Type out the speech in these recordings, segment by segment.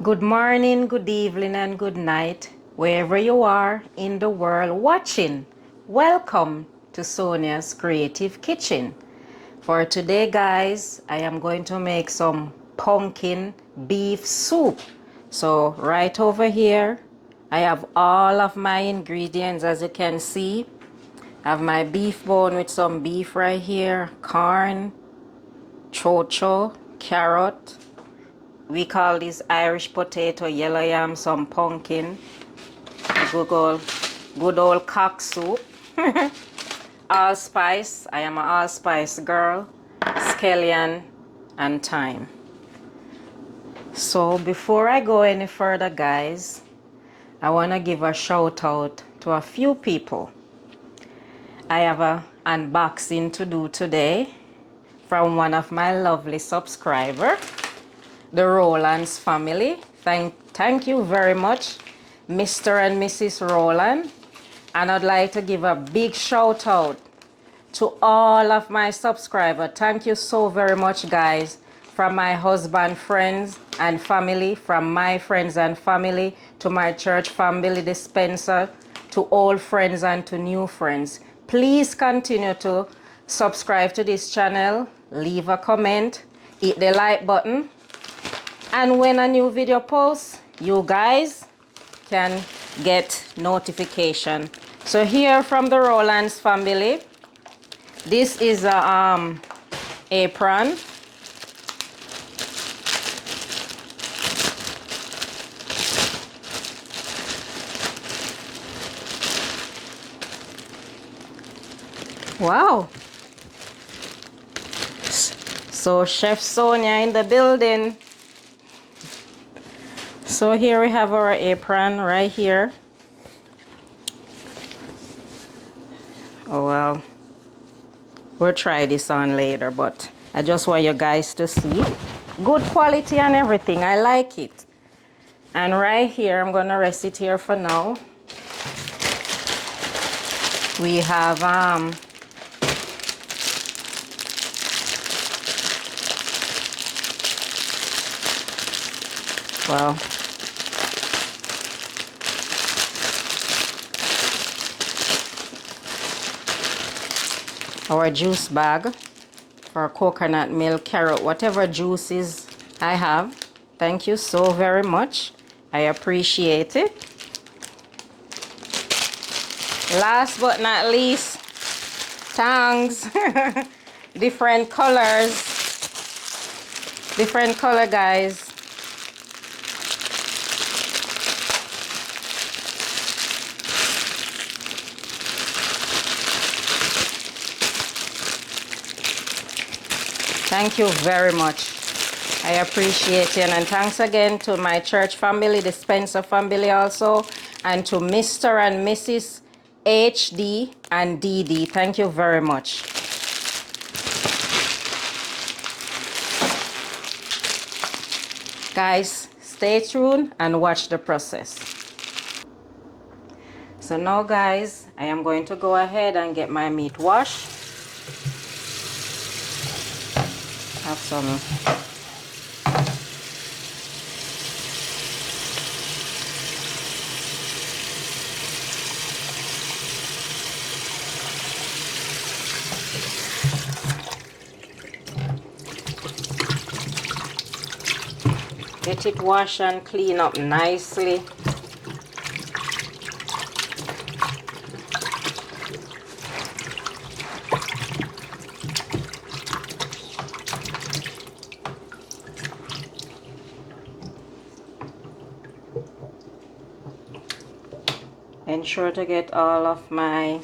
Good morning, good evening, and good night, wherever you are in the world watching. Welcome to Sonia's Creative Kitchen. For today, guys, I am going to make some pumpkin beef soup. So, right over here, I have all of my ingredients as you can see. I have my beef bone with some beef right here, corn, chocho, carrot. We call this Irish potato, yellow yam, some pumpkin, good old cock soup, allspice. I am an allspice girl, scallion, and thyme. So before I go any further, guys, I want to give a shout out to a few people. I have an unboxing to do today from one of my lovely subscribers, the Rowlands family. Thank you very much, Mr. and Mrs. Rowland. And I'd like to give a big shout out to all of my subscribers. Thank you so very much, guys, from my husband, friends, and family, from my friends and family, to my church family dispenser, to old friends and to new friends. Please continue to subscribe to this channel, leave a comment, hit the like button, and when a new video posts, you guys can get notification. So here from the Rowlands family, this is a apron. Wow. So Chef Sonia in the building. So here we have our apron right here. Oh well, we'll try this on later, but I just want you guys to see. Good quality and everything, I like it. And right here, I'm gonna rest it here for now. We have well, our juice bag for coconut milk, carrot, whatever juices I have. Thank you so very much. I appreciate it. Last but not least, tongs. Different colors. Different color, guys. Thank you very much. I appreciate it. And thanks again to my church family, the Spencer family also, and to Mr. and Mrs. HD and DD. Thank you very much. Guys, stay tuned and watch the process. So now, guys, I am going to go ahead and get my meat washed. Have some get it washed and clean up nicely. Ensure to get all of my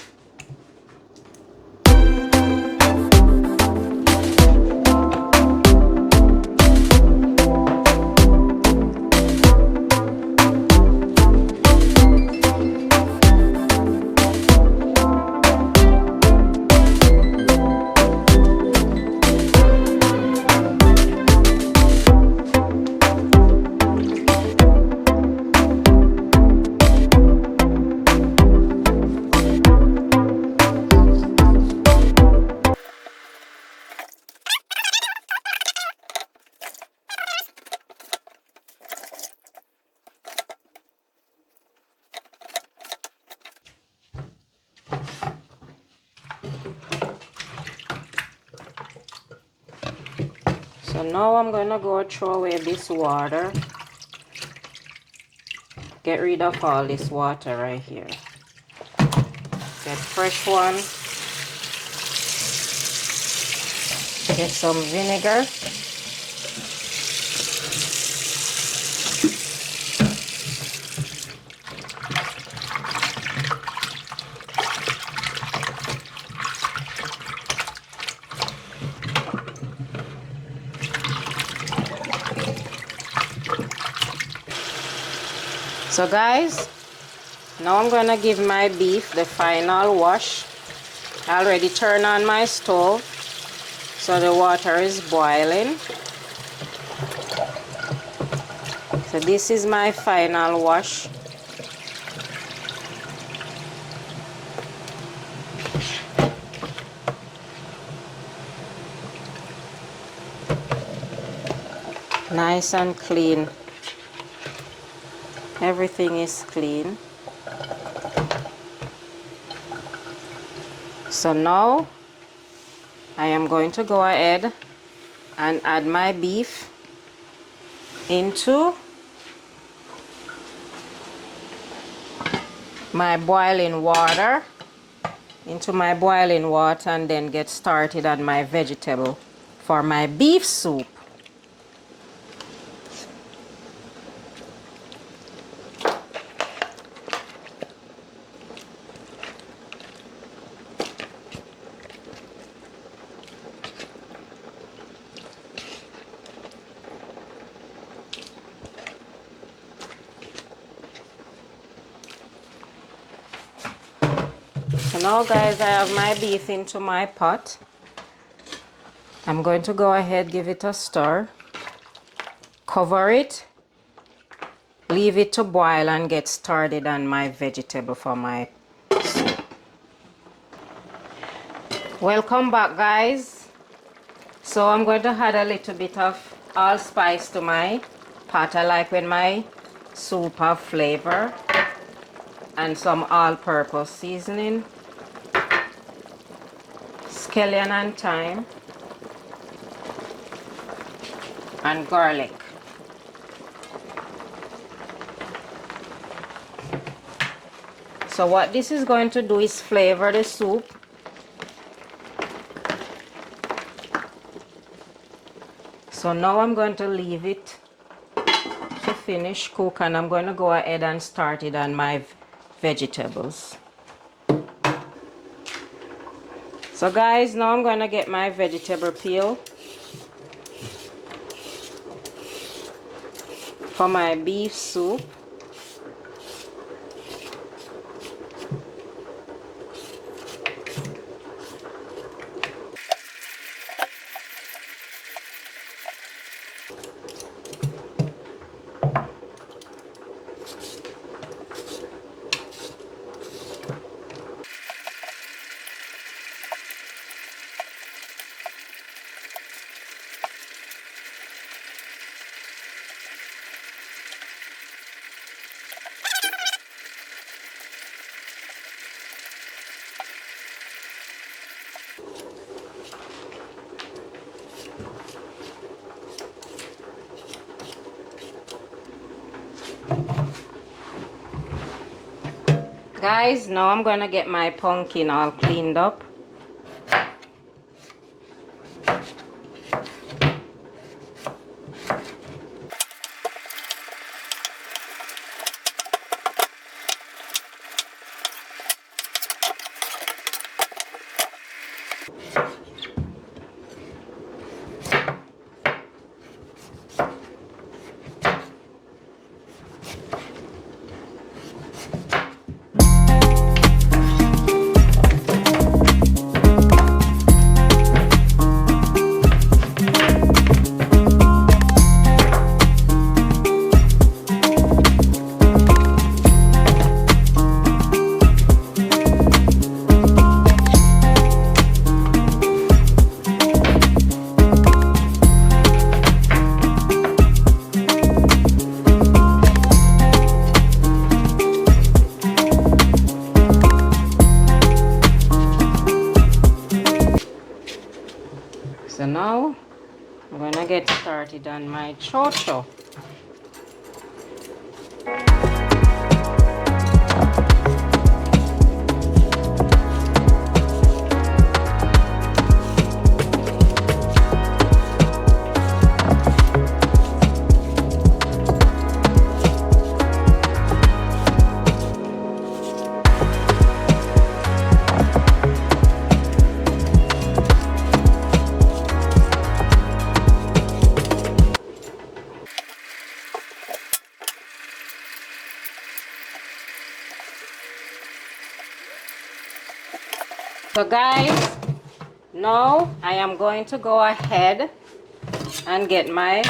now I'm going to go throw away this water. Get rid of all this water right here. Get fresh one. Get some vinegar. So guys, now I'm gonna give my beef the final wash. I already turned on my stove, so the water is boiling. So this is my final wash. Nice and clean. Everything is clean. So now I am going to go ahead and add my beef into my boiling water, and then get started on my vegetable for my beef soup. So now guys, I have my beef into my pot. I'm going to go ahead, give it a stir, cover it, leave it to boil and get started on my vegetable for my soup. Welcome back guys. So I'm going to add a little bit of allspice to my pot. I like when my soup have flavor, and some all-purpose seasoning, scallion and thyme, and garlic. So what this is going to do is flavor the soup. So now I'm going to leave it to finish cook, and I'm going to go ahead and start it on my vegetables. So guys, now I'm going to get my vegetable peel for my beef soup. Guys, now I'm going to get my pumpkin all cleaned up. started on my chocho. So guys, now I am going to go ahead and get my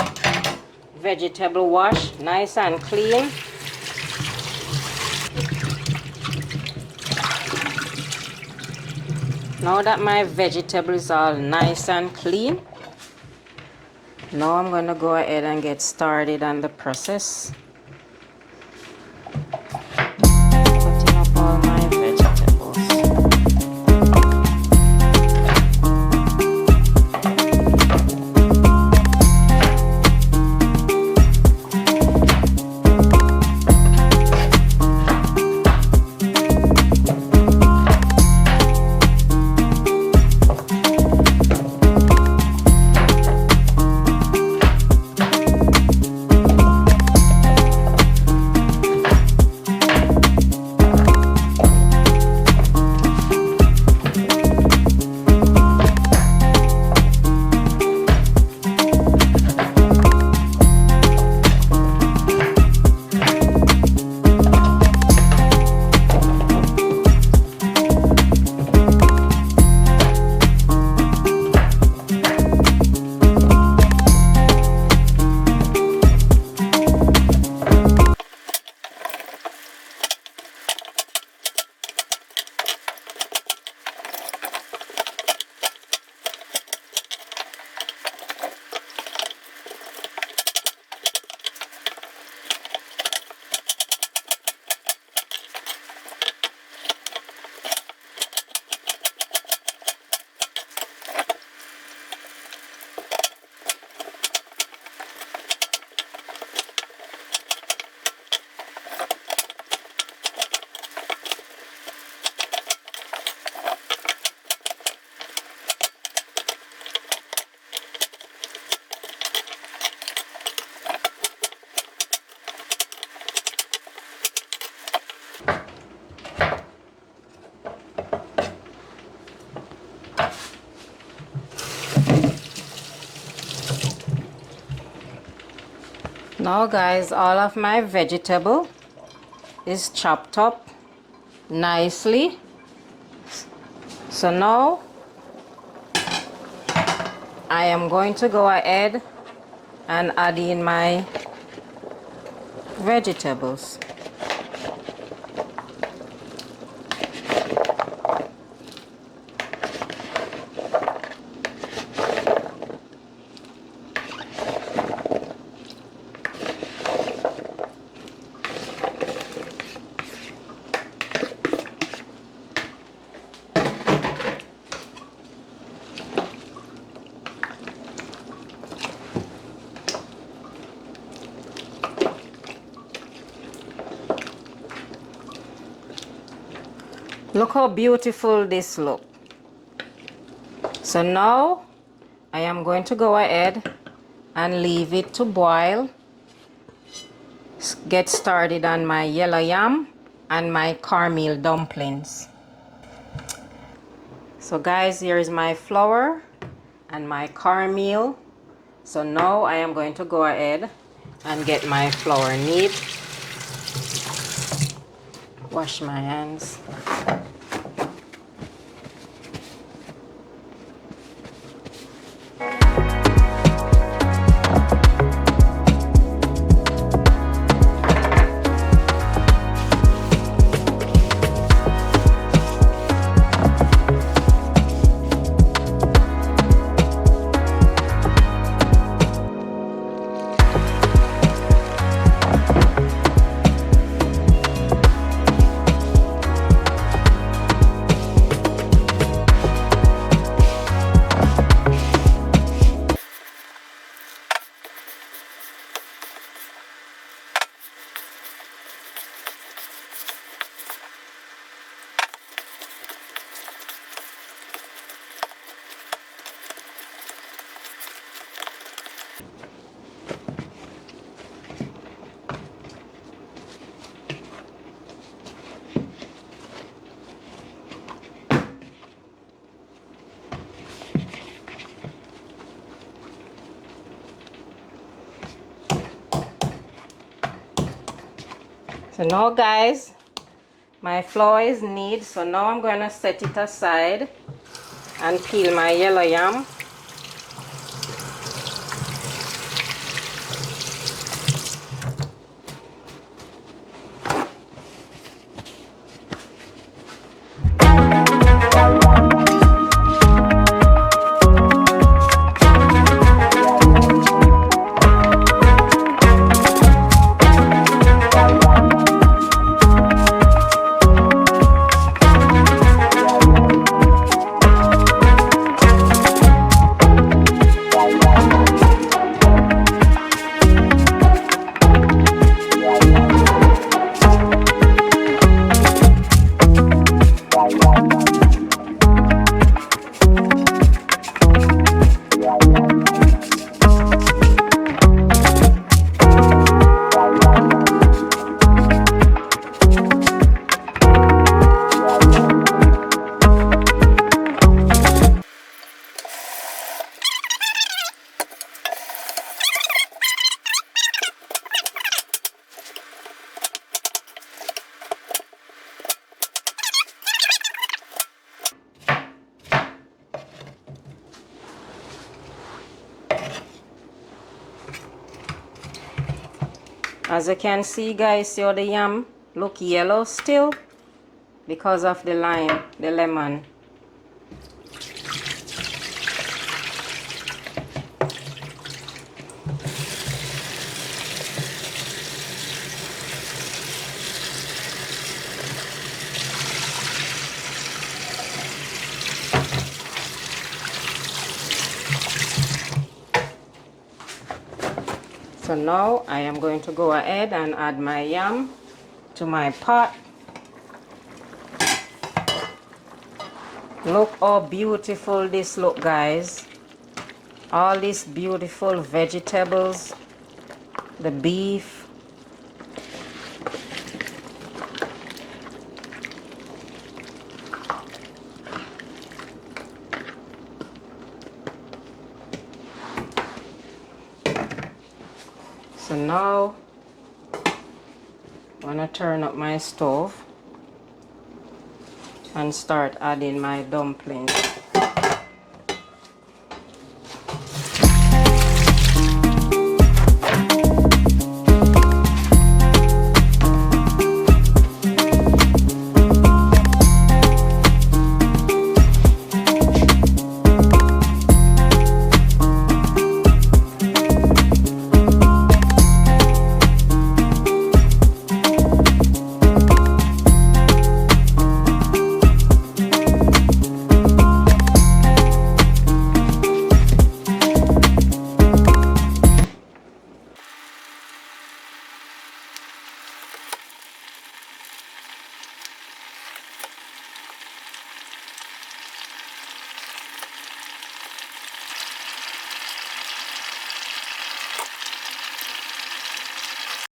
vegetable wash nice and clean. Now that my vegetable is all nice and clean, now I'm going to go ahead and get started on the process. Putting up all my vegetables. Now guys, all of my vegetable is chopped up nicely. So now I am going to go ahead and add in my vegetables. Look how beautiful this looks. So now I am going to go ahead and leave it to boil. Get started on my yellow yam and my cornmeal dumplings. So guys, here is my flour and my cornmeal. So now I am going to go ahead and get my flour knead. Wash my hands. So now guys, my flour is kneaded, so now I'm going to set it aside and peel my yellow yam. As you can see guys, see how the yam look yellow still because of the lime, the lemon. So now I am going to go ahead and add my yam to my pot. Look how beautiful this look guys. All these beautiful vegetables, the beef. So now I'm gonna turn up my stove and start adding my dumplings.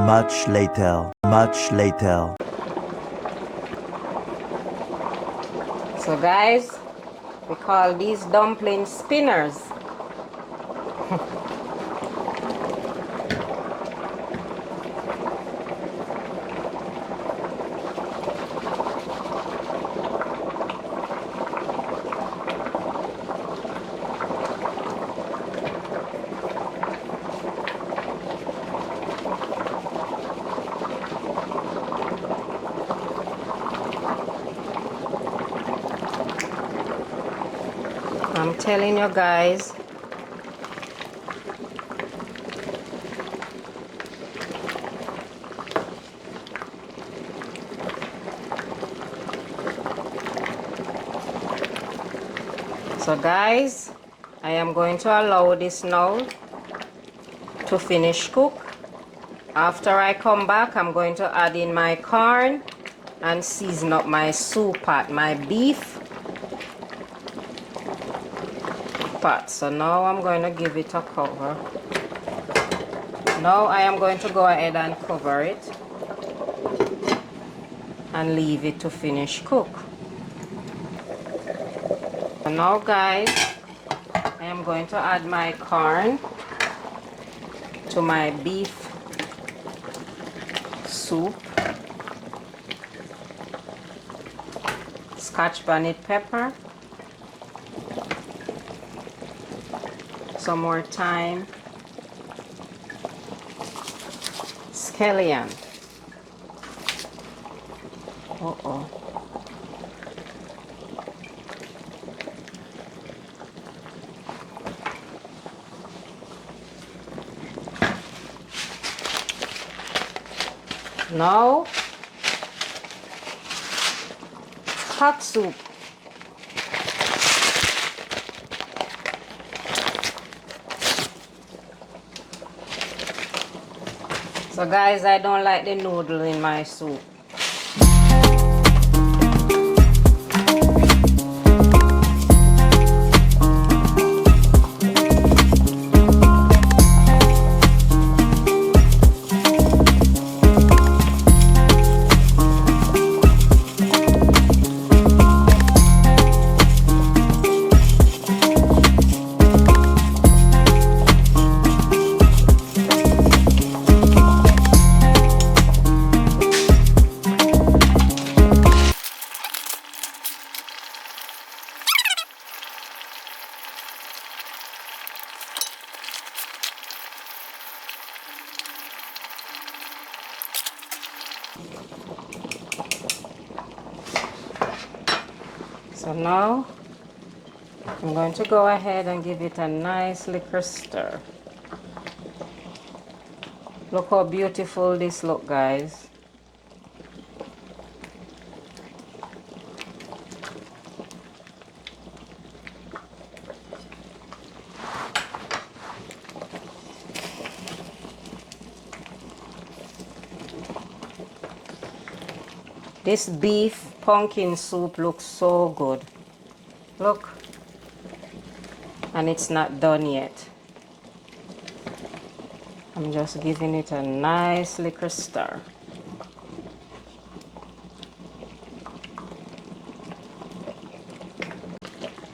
Much later, much later. So guys, we call these dumpling spinners. I'm telling you guys, so guys, I am going to allow this now to finish cook. After I come back, I'm going to add in my corn and season up my soup pot, my beef pot. So now I'm going to give it a cover. Now I am going to go ahead and cover it and leave it to finish cook. So now guys, I am going to add my corn to my beef soup. Scotch bonnet pepper, some more thyme, scallion. Uh-oh. Now, hot soup. So guys, I don't like the noodle in my soup. So now I'm going to go ahead and give it a nice liquor stir. Look how beautiful this look, guys. This beef pumpkin soup looks so good. Look. And it's not done yet. I'm just giving it a nice liquor stir.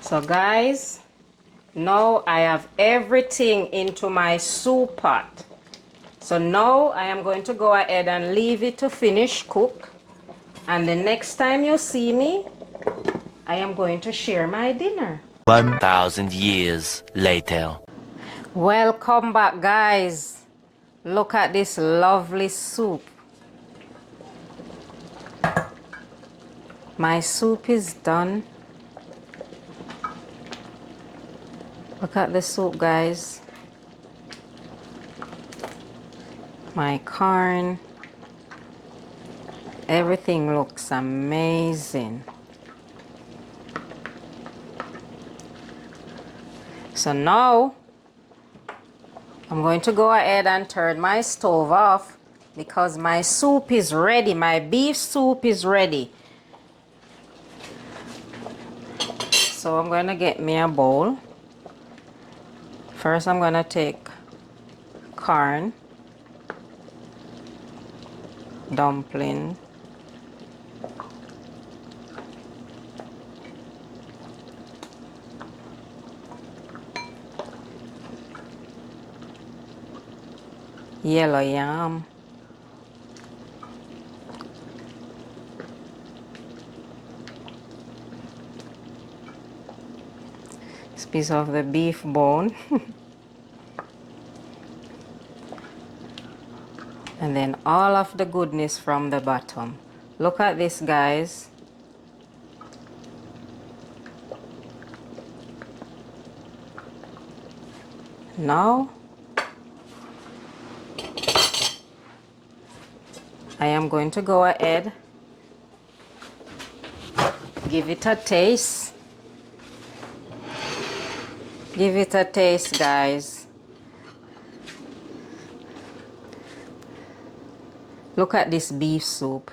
So guys, now I have everything into my soup pot. So now I am going to go ahead and leave it to finish cook. And the next time you see me, I am going to share my dinner. 1,000 years later. Welcome back, guys. Look at this lovely soup. My soup is done. Look at the soup, guys. My corn. Everything looks amazing. So now I'm going to go ahead and turn my stove off because my soup is ready. My beef soup is ready. So I'm going to get me a bowl. First I'm going to take corn, dumpling, yellow yam, this piece of the beef bone, and then all of the goodness from the bottom. Look at this, guys. Now I am going to go ahead, give it a taste. Give it a taste, guys. Look at this beef soup.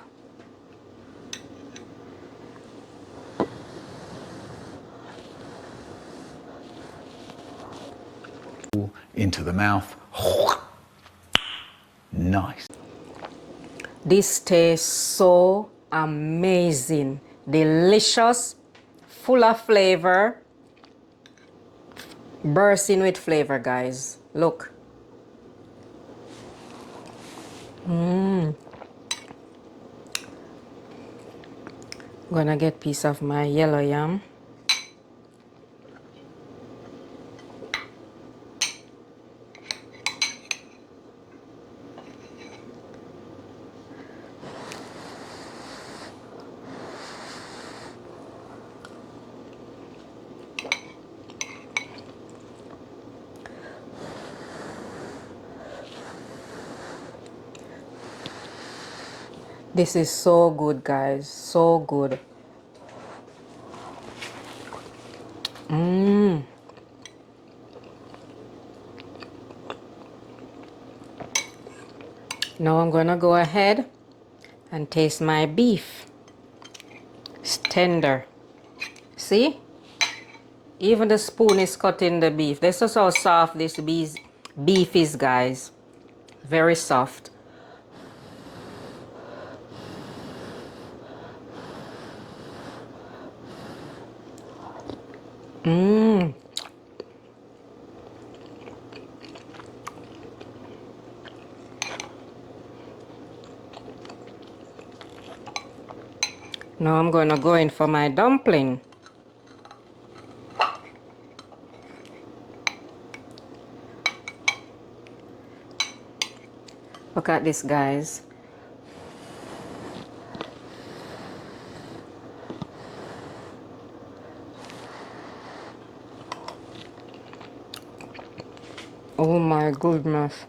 Into the mouth. Nice. This tastes so amazing, delicious, full of flavor, bursting with flavor, guys. Look. Gonna get piece of my yellow yam. This is so good, guys. So good. Mmm. Now I'm gonna go ahead and taste my beef. It's tender. See? Even the spoon is cutting the beef. This is how soft this beef is, guys. Very soft. Mmm. Now I'm gonna go in for my dumpling. Look at this, guys. Oh my goodness.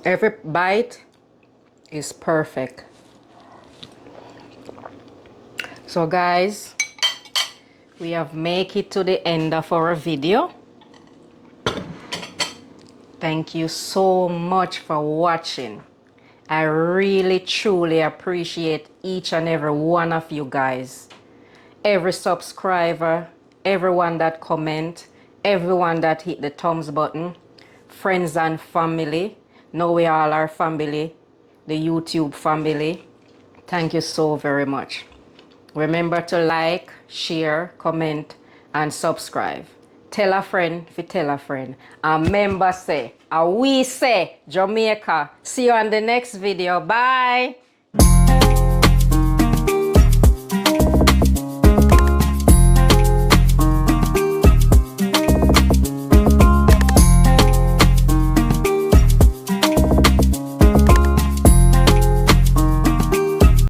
Every bite is perfect. So guys, we have made it to the end of our video. Thank you so much for watching. I really truly appreciate each and every one of you guys. Every subscriber, everyone that comment, everyone that hit the thumbs button, friends and family. Now we all are family, the YouTube family. Thank you so very much. Remember to like, share, comment, and subscribe. Tell a friend if you tell a friend. And remember say, we say Jamaica. See you on the next video. Bye.